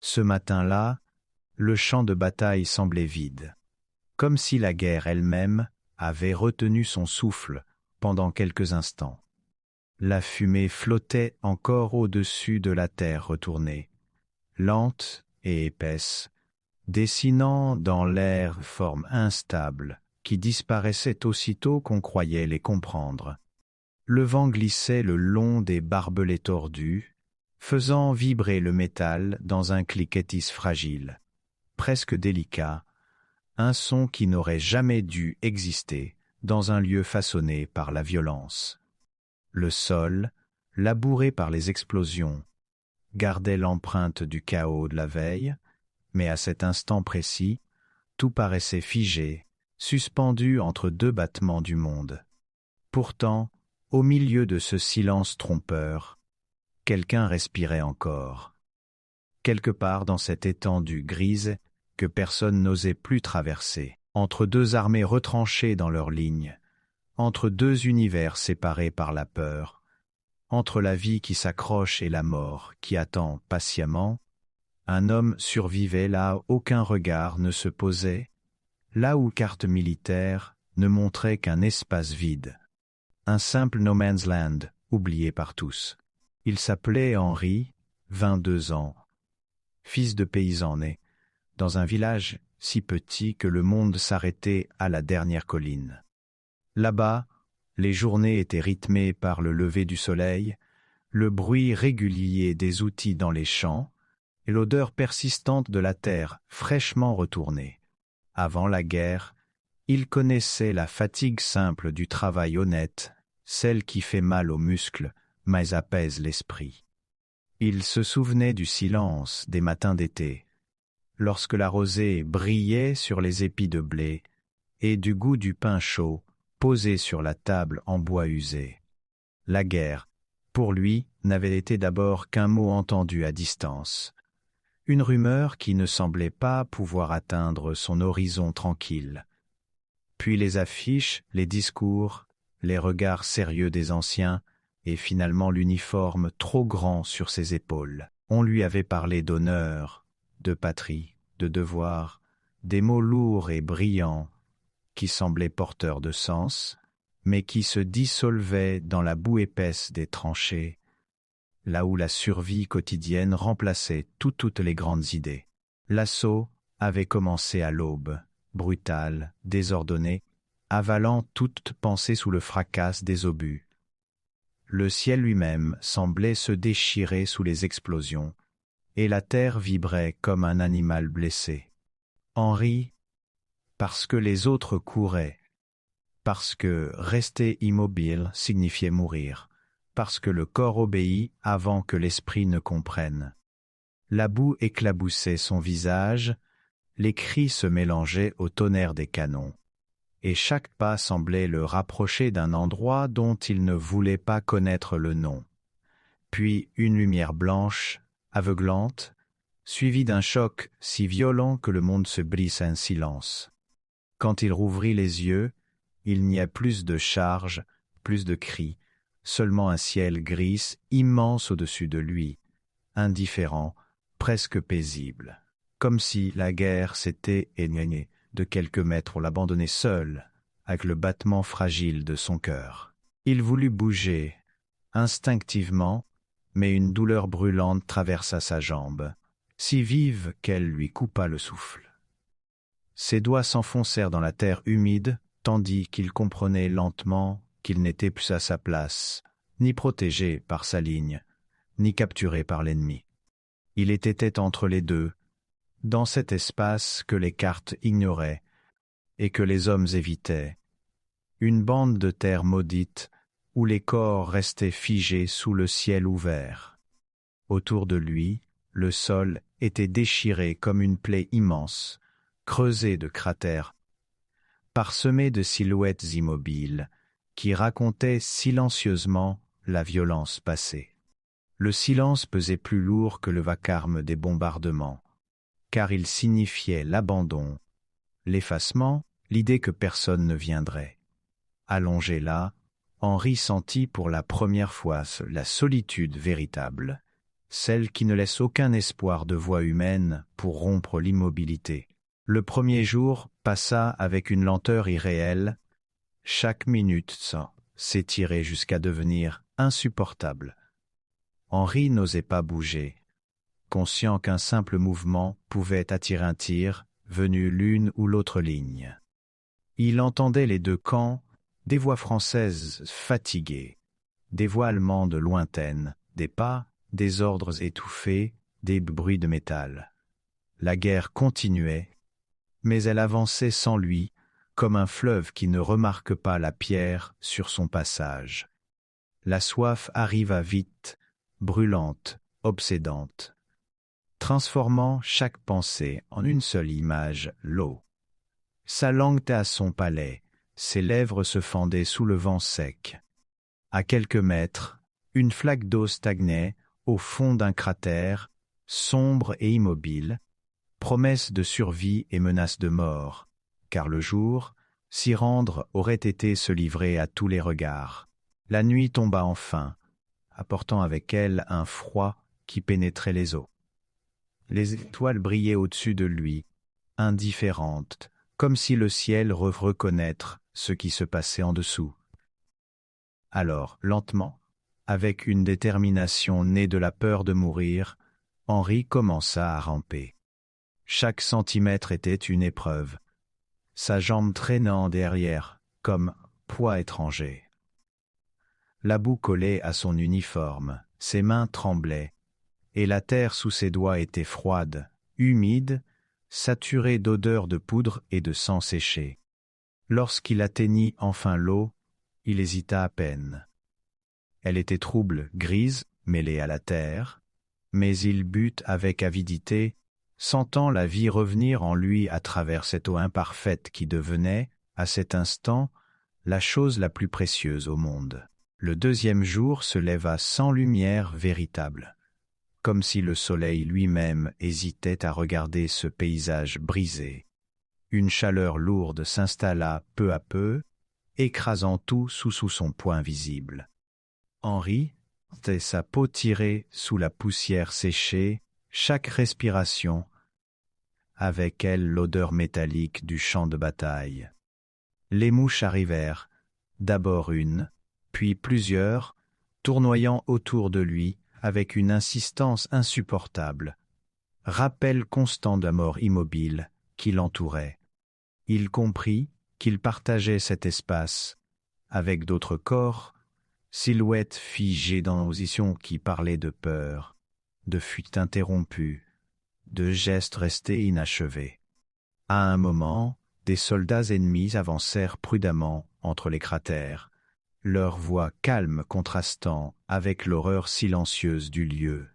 Ce matin-là, le champ de bataille semblait vide, comme si la guerre elle-même avait retenu son souffle pendant quelques instants. La fumée flottait encore au-dessus de la terre retournée, lente et épaisse, dessinant dans l'air formes instables qui disparaissaient aussitôt qu'on croyait les comprendre. Le vent glissait le long des barbelés tordus, faisant vibrer le métal dans un cliquetis fragile, presque délicat, un son qui n'aurait jamais dû exister dans un lieu façonné par la violence. Le sol, labouré par les explosions, gardait l'empreinte du chaos de la veille, mais à cet instant précis, tout paraissait figé, suspendu entre deux battements du monde. Pourtant, au milieu de ce silence trompeur, quelqu'un respirait encore. Quelque part dans cette étendue grise que personne n'osait plus traverser, entre deux armées retranchées dans leurs lignes, entre deux univers séparés par la peur, entre la vie qui s'accroche et la mort qui attend patiemment, un homme survivait là où aucun regard ne se posait, là où carte militaire ne montrait qu'un espace vide. Un simple no man's land, oublié par tous. Il s'appelait Henri, 22 ans, fils de paysan né, dans un village si petit que le monde s'arrêtait à la dernière colline. Là-bas, les journées étaient rythmées par le lever du soleil, le bruit régulier des outils dans les champs et l'odeur persistante de la terre fraîchement retournée. Avant la guerre, il connaissait la fatigue simple du travail honnête, celle qui fait mal aux muscles, mais apaise l'esprit. Il se souvenait du silence des matins d'été, lorsque la rosée brillait sur les épis de blé, et du goût du pain chaud posé sur la table en bois usé. La guerre, pour lui, n'avait été d'abord qu'un mot entendu à distance, une rumeur qui ne semblait pas pouvoir atteindre son horizon tranquille. Puis les affiches, les discours, les regards sérieux des anciens, et finalement l'uniforme trop grand sur ses épaules. On lui avait parlé d'honneur, de patrie, de devoir, des mots lourds et brillants, qui semblaient porteurs de sens, mais qui se dissolvaient dans la boue épaisse des tranchées, là où la survie quotidienne remplaçait toutes les grandes idées. L'assaut avait commencé à l'aube, brutal, désordonné, avalant toute pensée sous le fracas des obus. Le ciel lui-même semblait se déchirer sous les explosions, et la terre vibrait comme un animal blessé. Henri, parce que les autres couraient, parce que rester immobile signifiait mourir, parce que le corps obéit avant que l'esprit ne comprenne. La boue éclaboussait son visage, les cris se mélangeaient au tonnerre des canons, et chaque pas semblait le rapprocher d'un endroit dont il ne voulait pas connaître le nom. Puis une lumière blanche, aveuglante, suivie d'un choc si violent que le monde se brise en silence. Quand il rouvrit les yeux, il n'y a plus de charges, plus de cris, seulement un ciel gris immense au-dessus de lui, indifférent, presque paisible, comme si la guerre s'était éloignée de quelques mètres pour l'abandonner seul, avec le battement fragile de son cœur. Il voulut bouger, instinctivement, mais une douleur brûlante traversa sa jambe, si vive qu'elle lui coupa le souffle. Ses doigts s'enfoncèrent dans la terre humide, tandis qu'il comprenait lentement qu'il n'était plus à sa place, ni protégé par sa ligne, ni capturé par l'ennemi. Il était entre les deux, dans cet espace que les cartes ignoraient et que les hommes évitaient, une bande de terre maudite où les corps restaient figés sous le ciel ouvert. Autour de lui, le sol était déchiré comme une plaie immense, creusée de cratères, parsemée de silhouettes immobiles qui racontaient silencieusement la violence passée. Le silence pesait plus lourd que le vacarme des bombardements, car il signifiait l'abandon, l'effacement, l'idée que personne ne viendrait. Allongé là, Henri sentit pour la première fois la solitude véritable, celle qui ne laisse aucun espoir de voie humaine pour rompre l'immobilité. Le premier jour passa avec une lenteur irréelle, chaque minute s'étirait jusqu'à devenir insupportable. Henri n'osait pas bouger, conscient qu'un simple mouvement pouvait attirer un tir, venu l'une ou l'autre ligne. Il entendait les deux camps, des voix françaises fatiguées, des voix allemandes lointaines, des pas, des ordres étouffés, des bruits de métal. La guerre continuait, mais elle avançait sans lui, comme un fleuve qui ne remarque pas la pierre sur son passage. La soif arriva vite, brûlante, obsédante, transformant chaque pensée en une seule image, l'eau. Sa langue était à son palais, ses lèvres se fendaient sous le vent sec. À quelques mètres, une flaque d'eau stagnait au fond d'un cratère, sombre et immobile, promesse de survie et menace de mort, car le jour, s'y rendre aurait été se livrer à tous les regards. La nuit tomba enfin, apportant avec elle un froid qui pénétrait les os. Les étoiles brillaient au-dessus de lui, indifférentes, comme si le ciel reconnaître ce qui se passait en dessous. Alors, lentement, avec une détermination née de la peur de mourir, Henri commença à ramper. Chaque centimètre était une épreuve, sa jambe traînant derrière, comme poids étranger. La boue collait à son uniforme, ses mains tremblaient, et la terre sous ses doigts était froide, humide, saturée d'odeurs de poudre et de sang séché. Lorsqu'il atteignit enfin l'eau, il hésita à peine. Elle était trouble, grise, mêlée à la terre, mais il but avec avidité, sentant la vie revenir en lui à travers cette eau imparfaite qui devenait, à cet instant, la chose la plus précieuse au monde. Le deuxième jour se leva sans lumière véritable, comme si le soleil lui-même hésitait à regarder ce paysage brisé. Une chaleur lourde s'installa peu à peu, écrasant tout sous son poing visible. Henri, sa peau tirée sous la poussière séchée, chaque respiration, avec elle l'odeur métallique du champ de bataille. Les mouches arrivèrent, d'abord une, puis plusieurs, tournoyant autour de lui avec une insistance insupportable, rappel constant d'un mort immobile qui l'entourait. Il comprit qu'il partageait cet espace avec d'autres corps, silhouettes figées dans une position qui parlait de peur, de fuite interrompue, de gestes restés inachevés. À un moment, des soldats ennemis avancèrent prudemment entre les cratères, leur voix calme contrastant avec l'horreur silencieuse du lieu.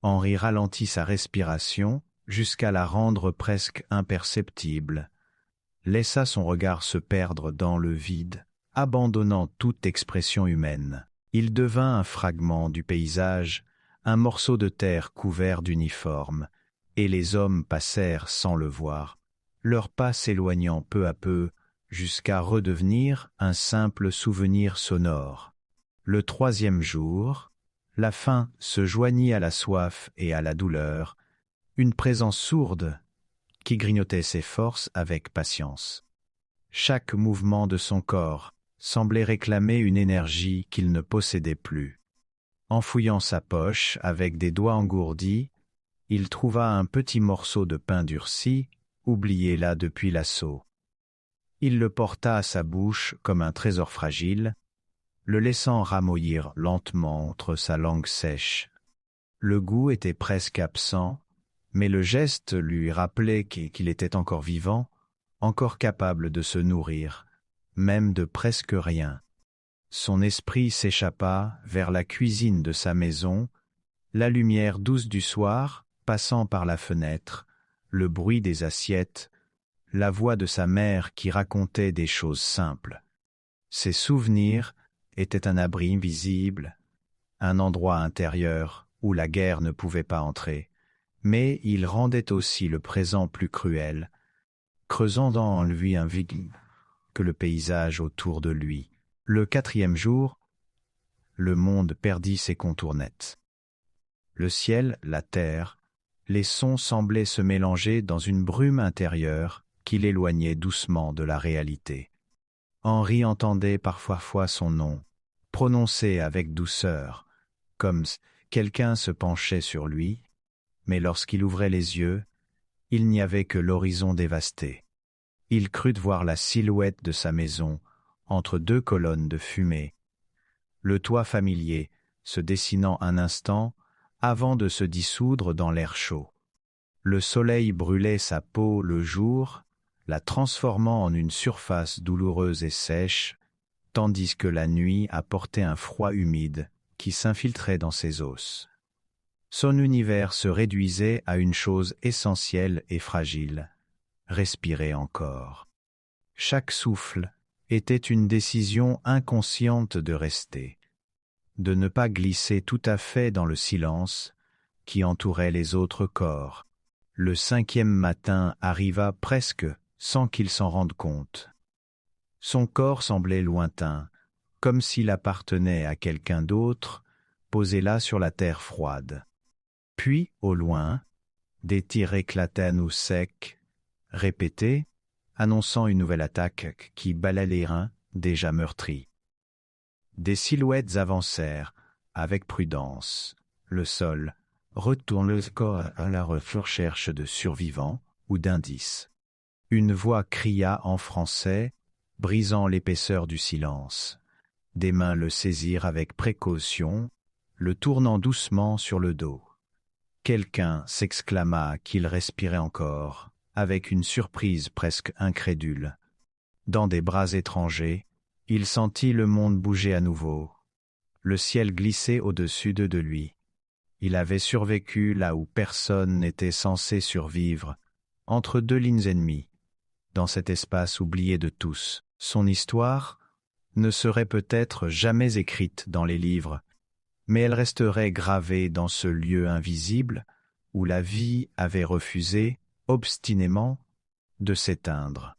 Henri ralentit sa respiration jusqu'à la rendre presque imperceptible, laissa son regard se perdre dans le vide, abandonnant toute expression humaine. Il devint un fragment du paysage, un morceau de terre couvert d'uniformes, et les hommes passèrent sans le voir, leurs pas s'éloignant peu à peu jusqu'à redevenir un simple souvenir sonore. Le troisième jour, la faim se joignit à la soif et à la douleur, une présence sourde qui grignotait ses forces avec patience. Chaque mouvement de son corps semblait réclamer une énergie qu'il ne possédait plus. En fouillant sa poche avec des doigts engourdis, il trouva un petit morceau de pain durci, oublié là depuis l'assaut. Il le porta à sa bouche comme un trésor fragile, le laissant ramollir lentement entre sa langue sèche. Le goût était presque absent, mais le geste lui rappelait qu'il était encore vivant, encore capable de se nourrir, même de presque rien. Son esprit s'échappa vers la cuisine de sa maison, la lumière douce du soir passant par la fenêtre, le bruit des assiettes, la voix de sa mère qui racontait des choses simples. Ses souvenirs étaient un abri invisible, un endroit intérieur où la guerre ne pouvait pas entrer, mais il rendait aussi le présent plus cruel, creusant en lui un vide que le paysage autour de lui. Le quatrième jour, le monde perdit ses contours nets. Le ciel, la terre, les sons semblaient se mélanger dans une brume intérieure qui l'éloignait doucement de la réalité. Henri entendait parfois son nom, prononcé avec douceur, comme quelqu'un se penchait sur lui, mais lorsqu'il ouvrait les yeux, il n'y avait que l'horizon dévasté. Il crut voir la silhouette de sa maison entre deux colonnes de fumée, le toit familier se dessinant un instant avant de se dissoudre dans l'air chaud. Le soleil brûlait sa peau le jour, la transformant en une surface douloureuse et sèche, tandis que la nuit apportait un froid humide qui s'infiltrait dans ses os. Son univers se réduisait à une chose essentielle et fragile, respirer encore. Chaque souffle était une décision inconsciente de rester, de ne pas glisser tout à fait dans le silence qui entourait les autres corps. Le 5e matin arriva presque sans qu'il s'en rende compte. Son corps semblait lointain, comme s'il appartenait à quelqu'un d'autre, posé là sur la terre froide. Puis, au loin, des tirs éclataient à nous secs, répétés, annonçant une nouvelle attaque qui balait les reins déjà meurtris. Des silhouettes avancèrent, avec prudence. Le sol retourne le corps à la recherche de survivants ou d'indices. Une voix cria en français, brisant l'épaisseur du silence. Des mains le saisirent avec précaution, le tournant doucement sur le dos. Quelqu'un s'exclama qu'il respirait encore, avec une surprise presque incrédule. Dans des bras étrangers, il sentit le monde bouger à nouveau. Le ciel glissait au-dessus de lui. Il avait survécu là où personne n'était censé survivre, entre deux lignes ennemies, dans cet espace oublié de tous. Son histoire ne serait peut-être jamais écrite dans les livres, mais elle resterait gravée dans ce lieu invisible où la vie avait refusé, obstinément, de s'éteindre.